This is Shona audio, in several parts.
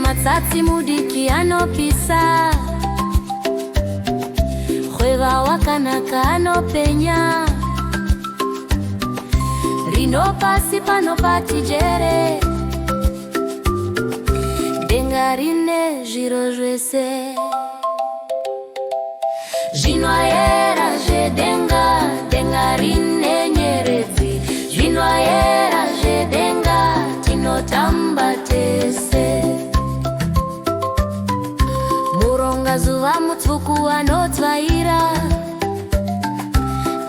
matsatsi mudiki anopisa, khweva wakanaka anopenya, rino pasi pano patijere, denga rine zviro zvese. Zvinoyera zvedenga, denga rine nyeredzi. Zvinoyera zvedenga, tinotamba tese. Murongazuva mutsvuku anotsvaira,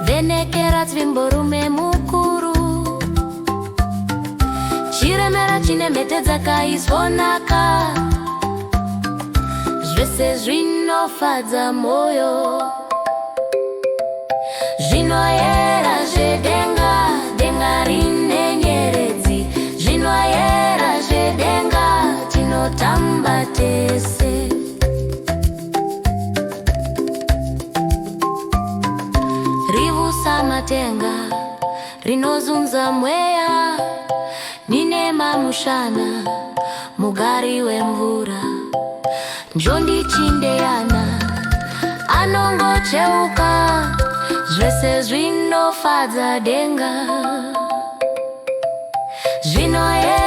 venekera tsvimborume mukuru. Chiremera chine mhete dzakaisvonaka, zvese zvinofadza moyo. Zvinoyera zvedenga, denga rine nyeredzi. Zvinoyera zvedenga, tinotamba tese. Rivusa matenga, rinozunza mweya. Nine mamushana, mugari wemvura. Njondi chindeyana, anongocheuka. Zvese zvinofadza denga. Zvinoyera